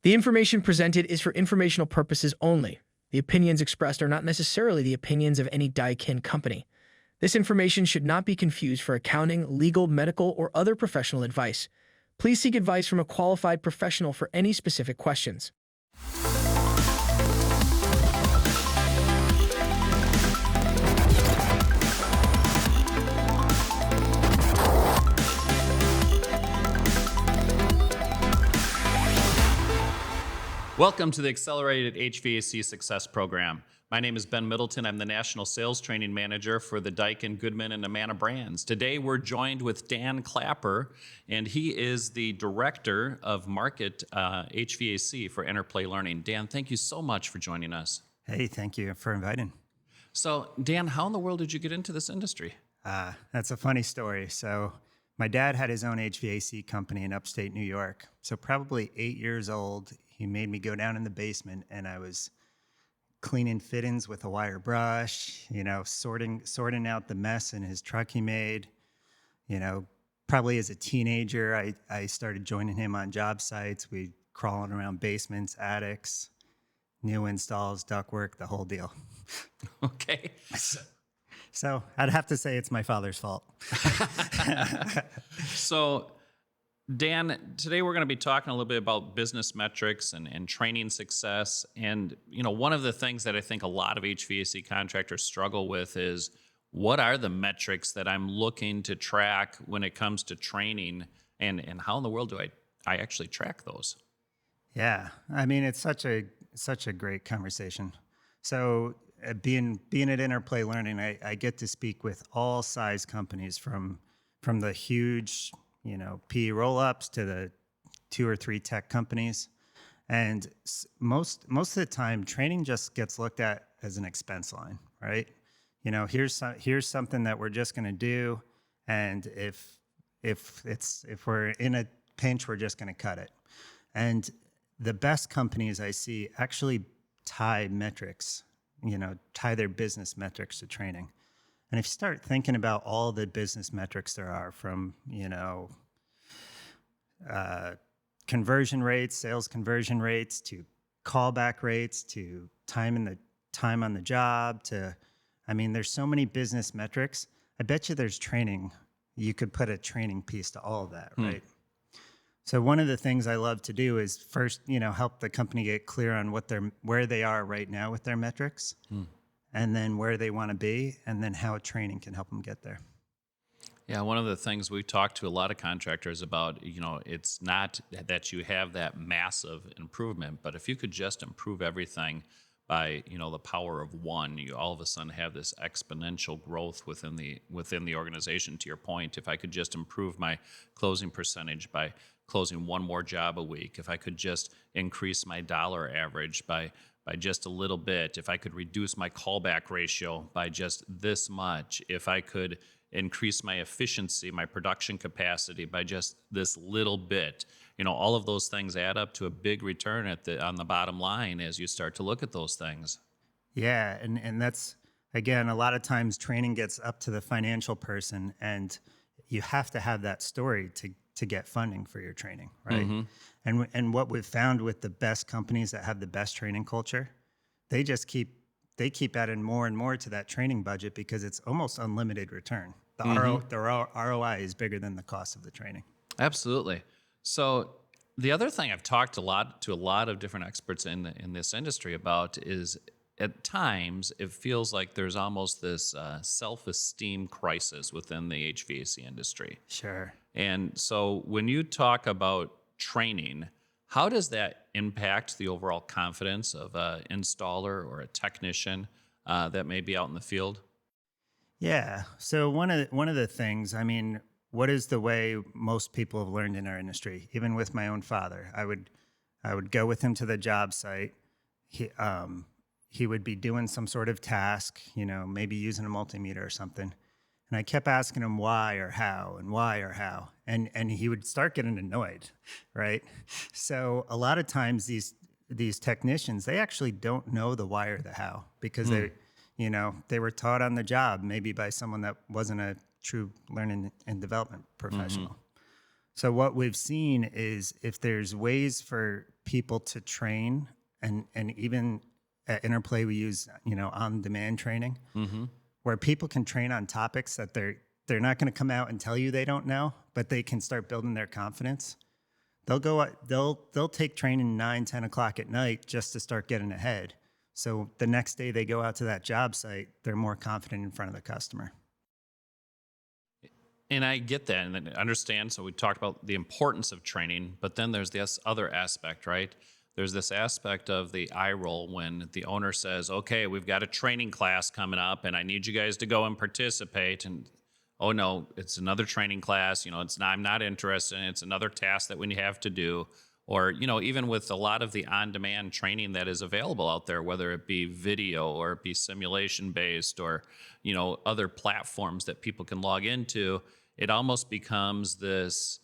The information presented is for informational purposes only. The opinions expressed are not necessarily the opinions of any Daikin company. This information should not be confused for accounting, legal, medical, or other professional advice. Please seek advice from a qualified professional for any specific questions. Welcome to the Accelerated HVAC Success Program. My name is Ben Middleton. I'm the National Sales Training Manager for the Daikin, Goodman, and Amana brands. Today we're joined with Dan Clapper, and he is the Director of Market HVAC for Interplay Learning. Dan, thank you so much for joining us. Hey, thank you for inviting. So, Dan, how in the world did you get into this industry? That's a funny story. So my dad had his own HVAC company in upstate New York. So probably 8 years old, he made me go down in the basement, and I was cleaning fittings with a wire brush, sorting out the mess in his truck he made. Probably as a teenager, I started joining him on job sites. We crawling around basements, attics, new installs, ductwork, the whole deal. Okay. So I'd have to say it's my father's fault. So, Dan, today we're going to be talking a little bit about business metrics and training success. And, one of the things that I think a lot of HVAC contractors struggle with is, what are the metrics that I'm looking to track when it comes to training, and how in the world do I actually track those? Yeah, I mean, it's such a great conversation. So being at Interplay Learning, I get to speak with all size companies from the huge PE roll-ups to the 2 or 3 tech companies. And most of the time, training just gets looked at as an expense line, right? Here's something that we're just going to do, and if we're in a pinch, we're just going to cut it. And the best companies I see actually tie metrics, tie their business metrics to training. And if you start thinking about all the business metrics there are, from conversion rates, sales conversion rates, to callback rates, to time on the job, there's so many business metrics. I bet you there's training. You could put a training piece to all of that, right? So one of the things I love to do is first, help the company get clear on where they are right now with their metrics. And then where they want to be, and then how training can help them get there. Yeah, one of the things we've talked to a lot of contractors about, it's not that you have that massive improvement, but if you could just improve everything by, the power of one, you all of a sudden have this exponential growth within the organization. To your point, if I could just improve my closing percentage by closing one more job a week, if I could just increase my dollar average by just a little bit, if I could reduce my callback ratio by just this much, if I could increase my efficiency, my production capacity by just this little bit, all of those things add up to a big return on the bottom line as you start to look at those things. Yeah, and that's, again, a lot of times training gets up to the financial person, and you have to have that story to get funding for your training, right? Mm-hmm. And what we've found with the best companies that have the best training culture, they keep adding more and more to that training budget because it's almost unlimited return. The ROI is bigger than the cost of the training. Absolutely. So the other thing I've talked to a lot of different experts in this industry about is, at times it feels like there's almost this self-esteem crisis within the HVAC industry. Sure. And so when you talk about training, how does that impact the overall confidence of an installer or a technician that may be out in the field? Yeah. So one of the things, what is the way most people have learned in our industry? Even with my own father, I would go with him to the job site. He would be doing some sort of task, maybe using a multimeter or something. And I kept asking him why or how and why or how. And he would start getting annoyed, right? So a lot of times these technicians, they actually don't know the why or the how, because they were taught on the job, maybe by someone that wasn't a true learning and development professional. So what we've seen is if there's ways for people to train, and even at Interplay we use on-demand training, where people can train on topics that they're not going to come out and tell you they don't know, but they can start building their confidence. They'll take training 9, 10 o'clock at night just to start getting ahead. So the next day they go out to that job site, they're more confident in front of the customer. And I get that and I understand. So we talked about the importance of training, but then there's this other aspect, right? There's this aspect of the eye roll when the owner says, okay, we've got a training class coming up and I need you guys to go and participate. And oh no, it's another training class. I'm not interested. It's another task that we have to do. Or, even with a lot of the on-demand training that is available out there, whether it be video or it be simulation-based or, other platforms that people can log into, it almost becomes this,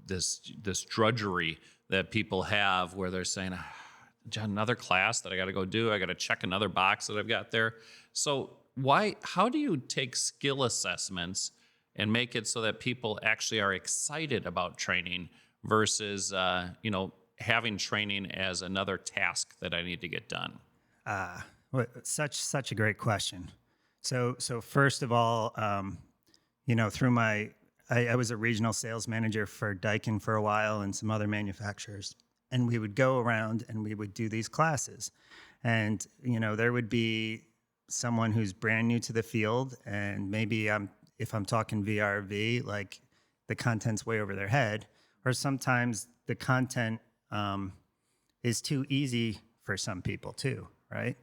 this drudgery that people have where they're saying, another class that I got to go do. I got to check another box that I've got there. So how do you take skill assessments and make it so that people actually are excited about training versus, having training as another task that I need to get done? Such a great question. So first of all, through I was a regional sales manager for Daikin for a while and some other manufacturers, and we would go around and we would do these classes, and there would be someone who's brand new to the field, and maybe if I'm talking VRV, like the content's way over their head. Or sometimes the content is too easy for some people too, right?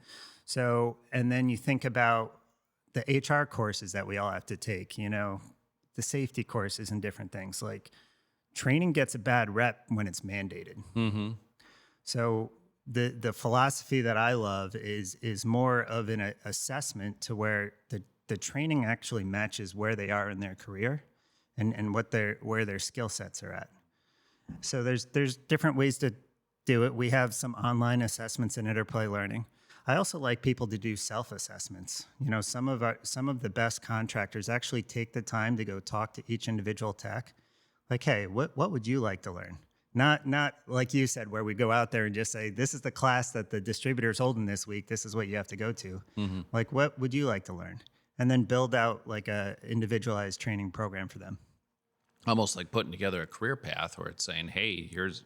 So, and then you think about the HR courses that we all have to take, the safety courses and different things. Like training gets a bad rep when it's mandated. Mm-hmm. So the philosophy that I love is more of an assessment to where the training actually matches where they are in their career and where their skill sets are at. So there's different ways to do it. We have some online assessments in Interplay Learning. I also like people to do self-assessments. Some of the best contractors actually take the time to go talk to each individual tech. Like, hey, what would you like to learn? Not like you said, where we go out there and just say, this is the class that the distributor's holding this week. This is what you have to go to. Mm-hmm. Like, what would you like to learn? And then build out like a individualized training program for them. Almost like putting together a career path where it's saying, hey, here's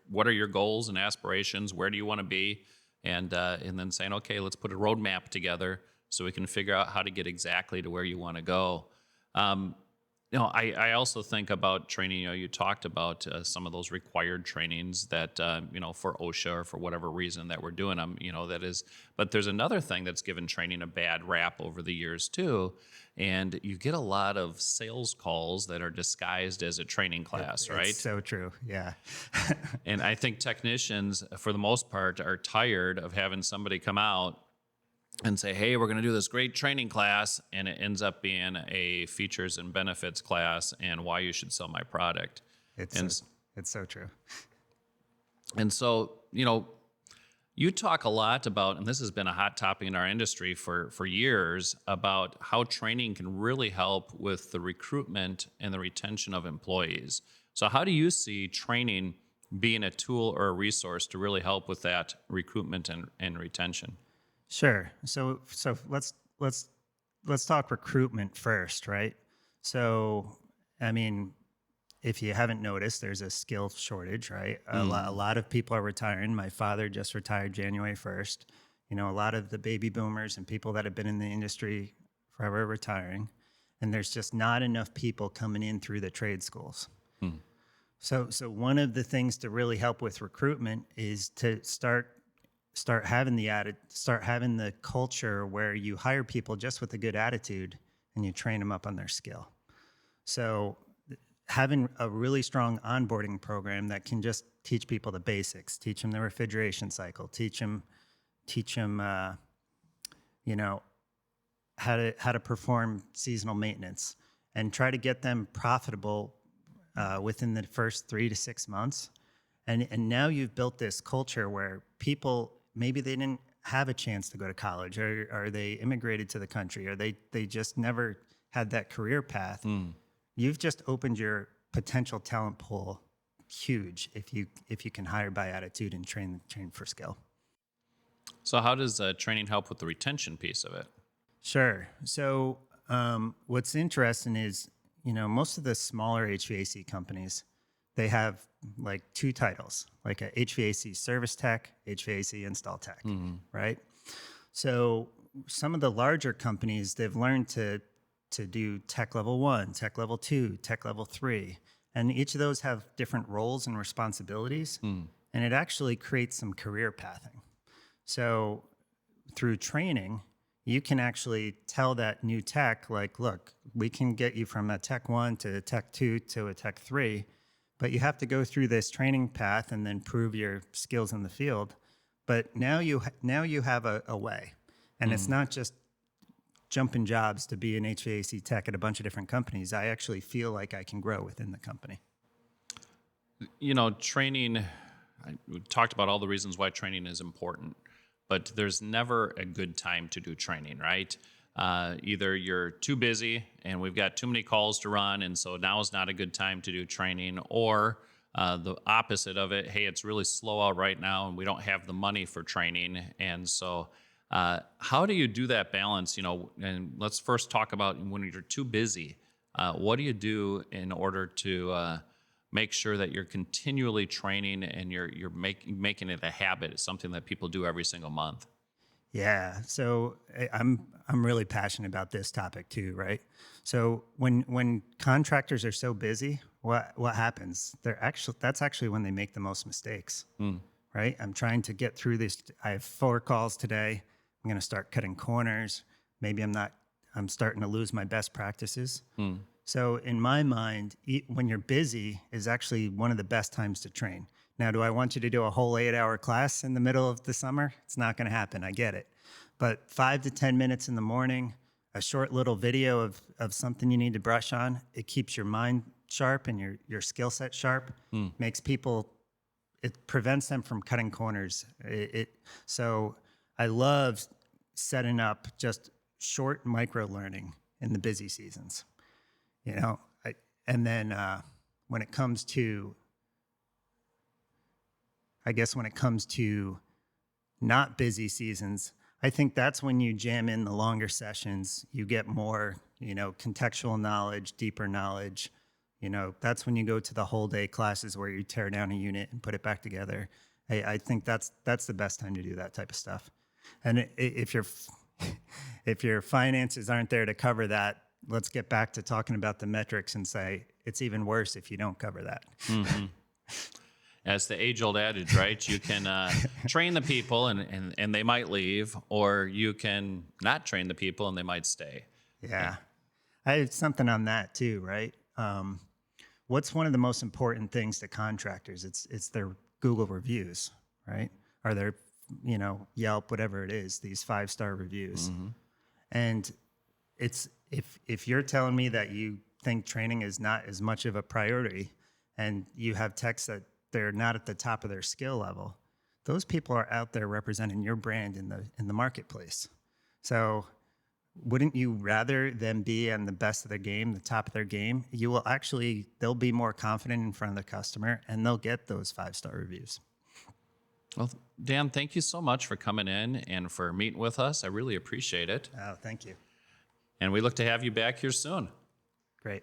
what are your goals and aspirations? Where do you want to be? And then saying, okay, let's put a roadmap together so we can figure out how to get exactly to where you want to go. I also think about training. You talked about some of those required trainings that for OSHA or for whatever reason that we're doing them. That is. But there's another thing that's given training a bad rap over the years too, and you get a lot of sales calls that are disguised as a training class, right? It's so true. Yeah. And I think technicians, for the most part, are tired of having somebody come out and say, hey, we're going to do this great training class, and it ends up being a features and benefits class and why you should sell my product. It's so true. And so, you talk a lot about, and this has been a hot topic in our industry for years, about how training can really help with the recruitment and the retention of employees. So how do you see training being a tool or a resource to really help with that recruitment and retention? Sure. So let's talk recruitment first, right? So, I mean, if you haven't noticed, there's a skill shortage, right? A lot of people are retiring. My father just retired January 1st. A lot of the baby boomers and people that have been in the industry forever are retiring. And there's just not enough people coming in through the trade schools. So one of the things to really help with recruitment is to start having the culture where you hire people just with a good attitude and you train them up on their skill. So having a really strong onboarding program that can just teach people the basics, teach them the refrigeration cycle, teach them how to perform seasonal maintenance, and try to get them profitable within the first 3 to 6 months. And now you've built this culture where people, maybe they didn't have a chance to go to college, or they immigrated to the country, or they just never had that career path. You've just opened your potential talent pool huge if you can hire by attitude and train for skill. So how does training help with the retention piece of it? Sure. So what's interesting is, most of the smaller HVAC companies, they have like two titles, like a HVAC service tech, HVAC install tech, right? So some of the larger companies, they've learned to do tech level 1, tech level 2, tech level 3. And each of those have different roles and responsibilities. And it actually creates some career pathing. So through training, you can actually tell that new tech, like, look, we can get you from a tech 1 to a tech 2 to a tech 3, but you have to go through this training path and then prove your skills in the field. But now you have a way. And it's not just jumping jobs to be an HVAC tech at a bunch of different companies. I actually feel like I can grow within the company. Training, we talked about all the reasons why training is important, but there's never a good time to do training, right? Either you're too busy and we've got too many calls to run, and so now is not a good time to do training, or the opposite of it, hey, it's really slow out right now and we don't have the money for training. And so how do you do that balance? And let's first talk about when you're too busy. What do you do in order to make sure that you're continually training and you're making it a habit? It's something that people do every single month. Yeah, so I'm really passionate about this topic too, right? So when contractors are so busy, what happens? That's actually when they make the most mistakes, right? I'm trying to get through this. I have 4 calls today. I'm going to start cutting corners. Maybe I'm starting to lose my best practices. So in my mind, when you're busy is actually one of the best times to train. Now, do I want you to do a whole 8-hour class in the middle of the summer? It's not going to happen. I get it. But 5 to 10 minutes in the morning, a short little video of something you need to brush on, it keeps your mind sharp and your skill set sharp, it prevents them from cutting corners. So I love setting up just short micro learning in the busy seasons. And then when it comes to not busy seasons, I think that's when you jam in the longer sessions. You get more, contextual knowledge, deeper knowledge. That's when you go to the whole day classes where you tear down a unit and put it back together. I think that's the best time to do that type of stuff. And if your finances aren't there to cover that, let's get back to talking about the metrics and say it's even worse if you don't cover that. That's the age-old adage, right? You can train the people and they might leave, or you can not train the people and they might stay. Yeah. I have something on that too, right? What's one of the most important things to contractors? It's their Google reviews, right? Or their, Yelp, whatever it is, these 5-star reviews. And it's if you're telling me that you think training is not as much of a priority, and you have techs that they're not at the top of their skill level, those people are out there representing your brand in the marketplace. So wouldn't you rather them be on the best of their game, the top of their game? They'll be more confident in front of the customer, and they'll get those 5-star reviews. Well, Dan, thank you so much for coming in and for meeting with us. I really appreciate it. Oh, thank you. And we look to have you back here soon. Great.